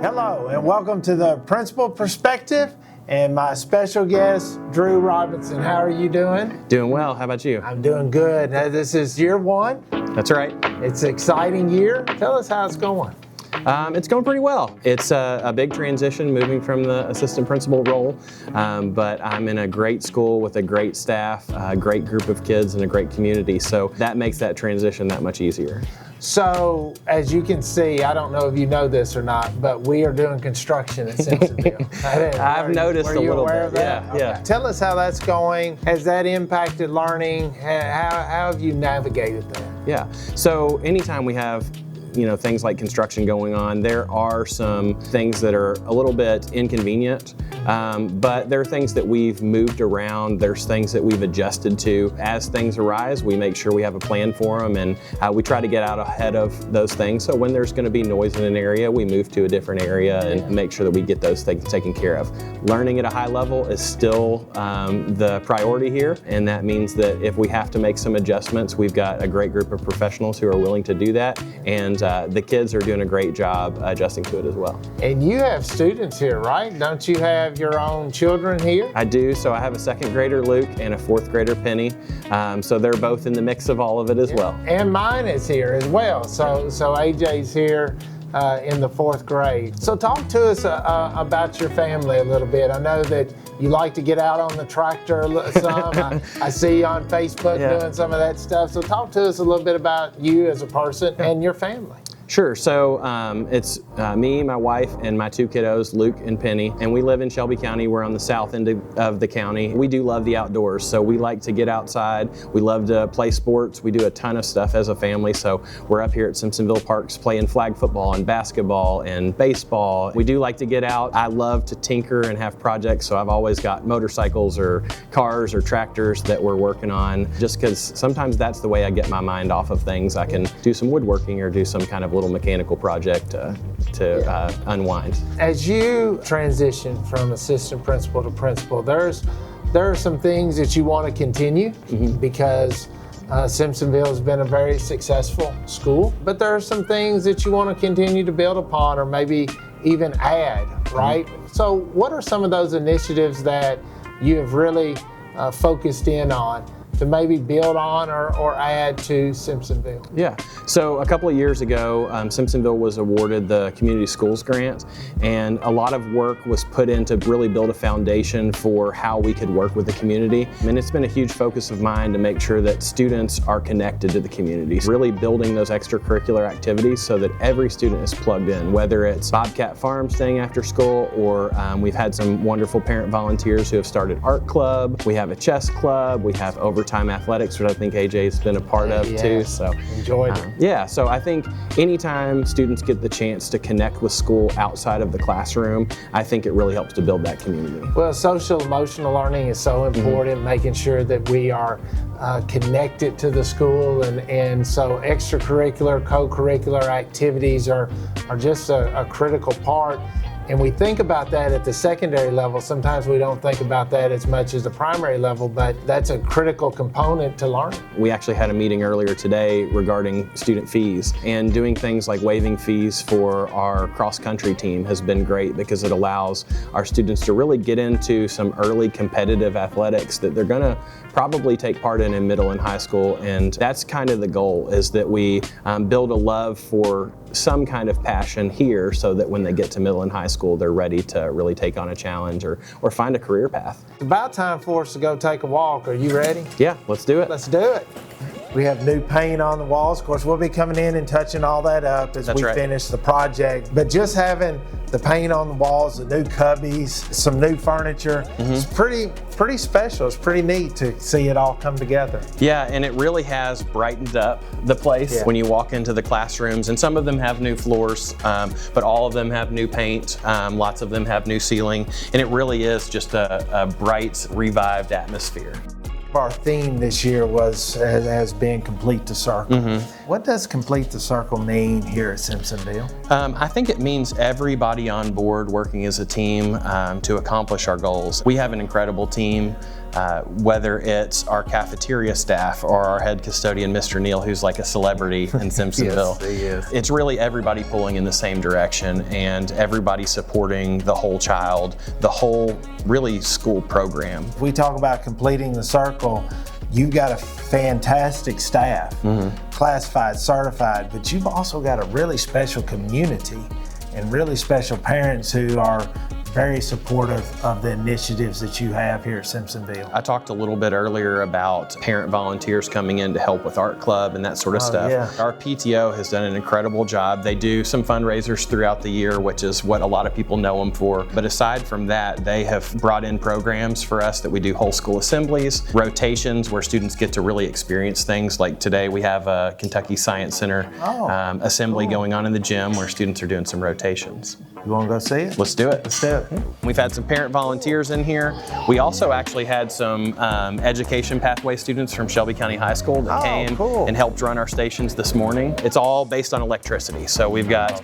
Hello, and welcome to the Principal Perspective and my special guest, Drew Robinson. How are you doing? Doing well. How about you? I'm doing good. Now, this is year one. That's right. It's an exciting year. Tell us how it's going. It's going pretty well. It's a big transition moving from the assistant principal role, but I'm in a great school with a great staff, a great group of kids, and a great community, so that makes that transition that much easier. So, as you can see, I don't know if you know this or not, but we are doing construction at Simpsonville. I've noticed a little bit. Yeah. Tell us how that's going. Has that impacted learning? How have you navigated that? Yeah. So anytime we have things like construction going on, there are some things that are a little bit inconvenient, but there are things that we've moved around. There's things that we've adjusted to. As things arise, we make sure we have a plan for them, and we try to get out ahead of those things. So when there's going to be noise in an area, we move to a different area and make sure that we get those things taken care of. Learning at a high level is still the priority here, and that means that if we have to make some adjustments, we've got a great group of professionals who are willing to do that, and the kids are doing a great job adjusting to it as well. And you have students here, right? Don't you have your own children here? I do. So I have a second grader, Luke, and a fourth grader, Penny. So they're both in the mix of all of it as well. And mine is here as well. So AJ's here in the fourth grade. So talk to us about your family a little bit. I know that you like to get out on the tractor some. I see you on Facebook doing some of that stuff. So talk to us a little bit about you as a person and your family. Sure. So it's me, my wife, and my two kiddos, Luke and Penny, and we live in Shelby County. We're on the south end of the county. We do love the outdoors, so we like to get outside. We love to play sports. We do a ton of stuff as a family, so we're up here at Simpsonville Parks playing flag football and basketball and baseball. We do like to get out. I love to tinker and have projects, so I've always got motorcycles or cars or tractors that we're working on, just because sometimes that's the way I get my mind off of things. I can do some woodworking or do some kind of little mechanical project to unwind. As you transition from assistant principal to principal, there are some things that you want to continue because Simpsonville has been a very successful school, but there are some things that you want to continue to build upon or maybe even add, right? So what are some of those initiatives that you have really focused in on to maybe build on or add to Simpsonville? Yeah, so a couple of years ago, Simpsonville was awarded the Community Schools Grant, and a lot of work was put in to really build a foundation for how we could work with the community. And it's been a huge focus of mine to make sure that students are connected to the community, really building those extracurricular activities so that every student is plugged in, whether it's Bobcat Farm staying after school, or we've had some wonderful parent volunteers who have started art club, we have a chess club, we have overtime athletics, which I think AJ's been a part of too. So enjoyed it. Yeah, so I think anytime students get the chance to connect with school outside of the classroom, I think it really helps to build that community. Well, social emotional learning is so important, making sure that we are connected to the school, and so extracurricular, co-curricular activities are just a critical part. And we think about that at the secondary level. Sometimes we don't think about that as much as the primary level, but that's a critical component to learning. We actually had a meeting earlier today regarding student fees, and doing things like waiving fees for our cross-country team has been great because it allows our students to really get into some early competitive athletics that they're going to probably take part in middle and high school. And that's kind of the goal, is that we build a love for some kind of passion here so that when they get to middle and high school, they're ready to really take on a challenge or find a career path. It's about time for us to go take a walk. Are you ready? Yeah, let's do it. Let's do it. We have new paint on the walls. Of course, we'll be coming in and touching all that up as we finish the project. But just having the paint on the walls, the new cubbies, some new furniture, it's pretty special. It's pretty neat to see it all come together. Yeah, and it really has brightened up the place when you walk into the classrooms. And some of them have new floors, but all of them have new paint. Lots of them have new ceiling. And it really is just a bright, revived atmosphere. Our theme this year has been Complete the Circle. What does Complete the Circle mean here at Simpsonville? I think it means everybody on board working as a team to accomplish our goals. We have an incredible team. whether it's our cafeteria staff or our head custodian, Mr. Neal, who's like a celebrity in Simpsonville. Yes, he is. It's really everybody pulling in the same direction and everybody supporting the whole child, the whole really school program. We talk about completing the circle. You've got a fantastic staff, classified, certified, but you've also got a really special community and really special parents who are very supportive of the initiatives that you have here at Simpsonville. I talked a little bit earlier about parent volunteers coming in to help with art club and that sort of stuff. Yeah. Our PTO has done an incredible job. They do some fundraisers throughout the year, which is what a lot of people know them for. But aside from that, they have brought in programs for us that we do whole school assemblies, rotations where students get to really experience things. Like today we have a Kentucky Science Center assembly going on in the gym where students are doing some rotations. You want to go see it? Let's do it. Let's do it. We've had some parent volunteers in here. We also actually had some education pathway students from Shelby County High School that came and helped run our stations this morning. It's all based on electricity. So we've got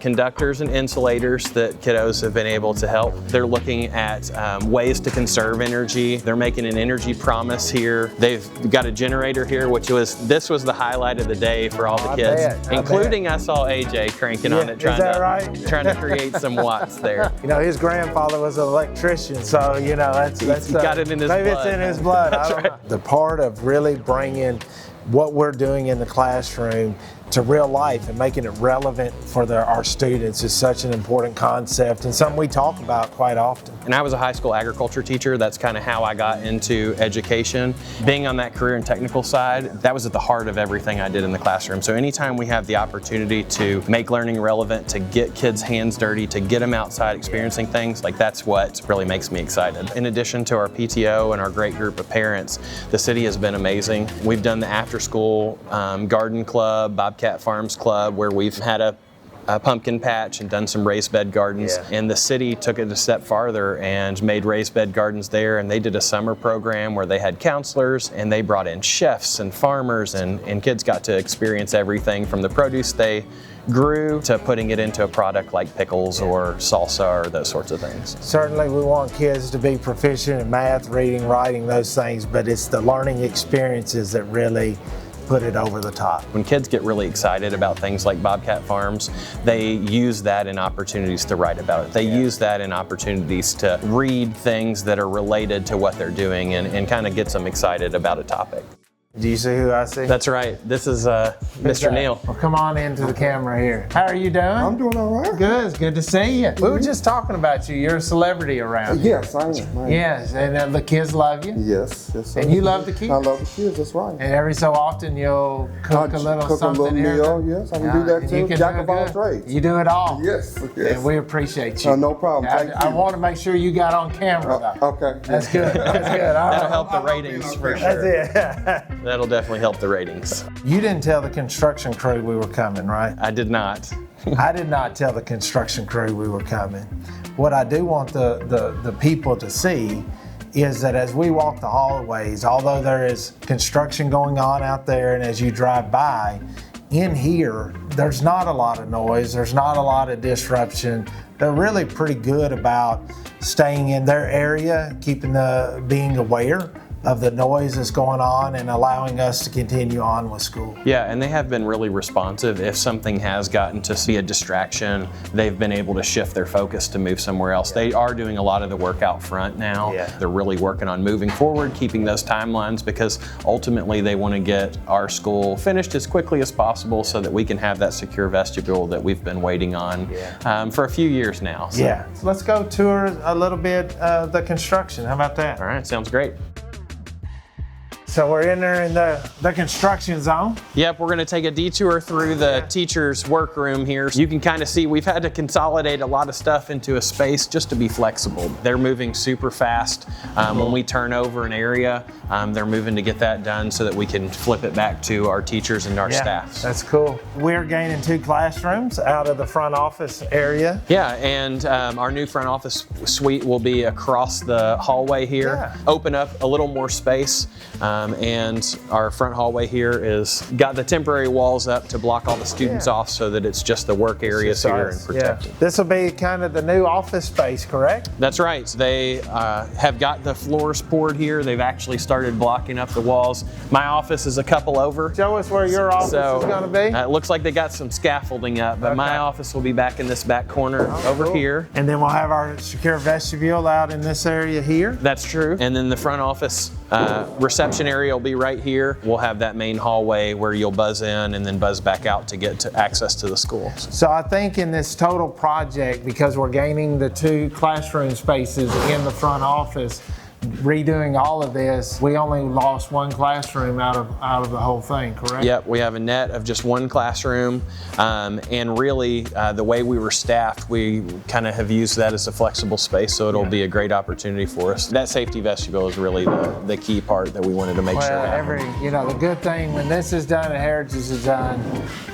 conductors and insulators that kiddos have been able to help. They're looking at ways to conserve energy. They're making an energy promise here. They've got a generator here, this was the highlight of the day for all the kids, including I saw AJ cranking on it, trying to create some watts there. You know, his grandfather was an electrician, so you know that's got it in his blood. Maybe it's in his blood. I don't know. The part of really bringing what we're doing in the classroom to real life and making it relevant for our students is such an important concept and something we talk about quite often. And I was a high school agriculture teacher. That's kind of how I got into education. Being on that career and technical side, that was at the heart of everything I did in the classroom. So anytime we have the opportunity to make learning relevant, to get kids' hands dirty, to get them outside experiencing things, like that's what really makes me excited. In addition to our PTO and our great group of parents, the city has been amazing. We've done the after-school garden club, Bobcat Farms Club, where we've had a pumpkin patch and done some raised bed gardens. And the city took it a step farther and made raised bed gardens there, and they did a summer program where they had counselors and they brought in chefs and farmers, and kids got to experience everything from the produce they grew to putting it into a product like pickles or salsa or those sorts of things. Certainly we want kids to be proficient in math, reading, writing, those things, but it's the learning experiences that really put it over the top. When kids get really excited about things like Bobcat Farms, they use that in opportunities to write about it. They use that in opportunities to read things that are related to what they're doing and kind of gets them excited about a topic. Do you see who I see? That's right. This is Mr. Neal. Well, come on into the camera here. How are you doing? I'm doing all right. Good. It's good to see you. We were just talking about you. You're a celebrity around here. Yes, I am. Yes, and the kids love you. Yes, yes. Sir. And you love the kids. I love the kids. That's right. And every so often you'll cook a little something here. Meal. Yes, I can do that too. Jack of all trades. You do it all. Yes, yes. And we appreciate you. No problem. Thank you. I want to make sure you got on camera though. Okay. That's good. That's good. That'll help the ratings for sure. That's it. That'll definitely help the ratings. You didn't tell the construction crew we were coming, right? I did not. I did not tell the construction crew we were coming. What I do want the people to see is that as we walk the hallways, although there is construction going on out there and as you drive by, in here, there's not a lot of noise, there's not a lot of disruption. They're really pretty good about staying in their area, being aware of the noise that's going on and allowing us to continue on with school. Yeah, and they have been really responsive. If something has gotten to be a distraction, they've been able to shift their focus to move somewhere else. They are doing a lot of the work out front now. They're really working on moving forward, keeping those timelines, because ultimately they want to get our school finished as quickly as possible so that we can have that secure vestibule that we've been waiting on for a few years now. So. Yeah, let's go tour a little bit the construction. How about that? All right, sounds great. So we're in there in the construction zone. Yep, we're going to take a detour through the teacher's workroom here. You can kind of see we've had to consolidate a lot of stuff into a space just to be flexible. They're moving super fast. When we turn over an area, they're moving to get that done so that we can flip it back to our teachers and our staff. That's cool. We're gaining 2 classrooms out of the front office area. Yeah, and our new front office suite will be across the hallway here. Open up a little more space and our front hallway here is got the temporary walls up to block all the students off so that it's just the work areas here and protected. This will be kind of the new office space, correct? That's right. They have got the floors poured here. They've actually started blocking up the walls. My office is a couple over. Show us where your office is going to be. It looks like they got some scaffolding up, but my office will be back in this back corner over here. And then we'll have our secure vestibule out in this area here. That's true. And then the front office reception area will be right here. We'll have that main hallway where you'll buzz in and then buzz back out to get to access to the school. So I think in this total project, because we're gaining the 2 classroom spaces in the front office, redoing all of this, we only lost 1 classroom out of the whole thing, correct? Yep, we have a net of just 1 classroom, and really the way we were staffed, we kind of have used that as a flexible space, so it'll be a great opportunity for us. That safety vestibule is really the key part that we wanted to make sure. The good thing when this is done and Heritage is done,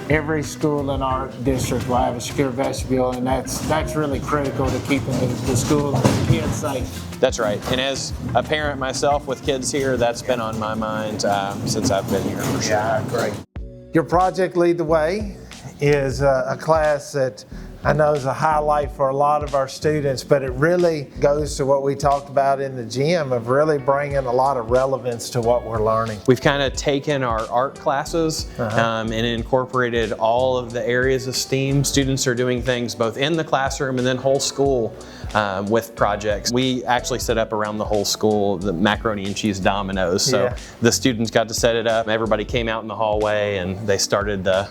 every school in our district will have a secure vestibule, and that's really critical to keeping the school and the kids safe. That's right, and as a parent myself with kids here, that's been on my mind since I've been here for sure. Yeah, great. Your project Lead the Way is a class that I know is a highlight for a lot of our students, but it really goes to what we talked about in the gym of really bringing a lot of relevance to what we're learning. We've kind of taken our art classes and incorporated all of the areas of STEAM. Students are doing things both in the classroom and then whole school with projects. We actually set up around the whole school the macaroni and cheese dominoes. So the students got to set it up. Everybody came out in the hallway and they started the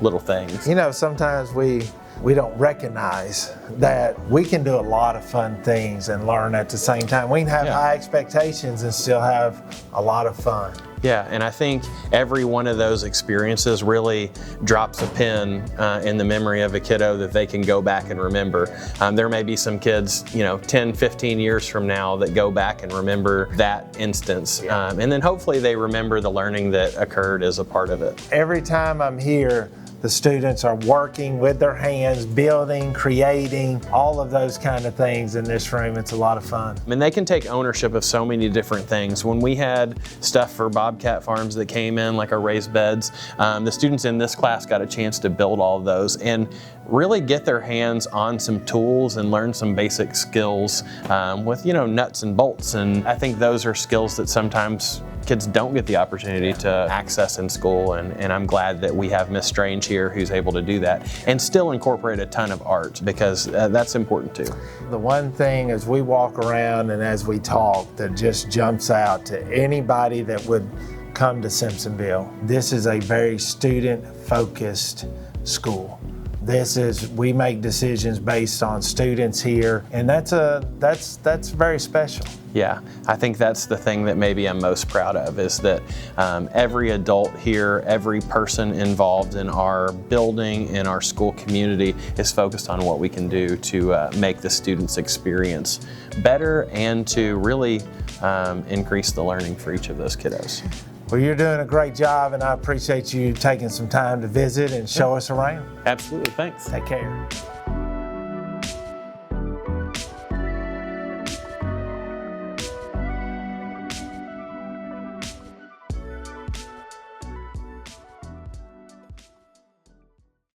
little things. Sometimes we don't recognize that we can do a lot of fun things and learn at the same time. We can have high expectations and still have a lot of fun. Yeah, and I think every one of those experiences really drops a pin in the memory of a kiddo that they can go back and remember. There may be some kids, 10, 15 years from now that go back and remember that instance. And then hopefully they remember the learning that occurred as a part of it. Every time I'm here, the students are working with their hands, building, creating, all of those kind of things in this room. It's a lot of fun. And they can take ownership of so many different things. When we had stuff for Bobcat farms that came in, like our raised beds, the students in this class got a chance to build all of those and really get their hands on some tools and learn some basic skills with, nuts and bolts. And I think those are skills that sometimes kids don't get the opportunity to access in school, and I'm glad that we have Miss Strange here who's able to do that and still incorporate a ton of art, because that's important too. The one thing as we walk around and as we talk that just jumps out to anybody that would come to Simpsonville, this is a very student-focused school. We make decisions based on students here, and that's very special. Yeah, I think that's the thing that maybe I'm most proud of, is that every adult here, every person involved in our building, in our school community, is focused on what we can do to make the students' experience better and to really increase the learning for each of those kiddos. Well, you're doing a great job, and I appreciate you taking some time to visit and show us around. Absolutely, thanks. Take care.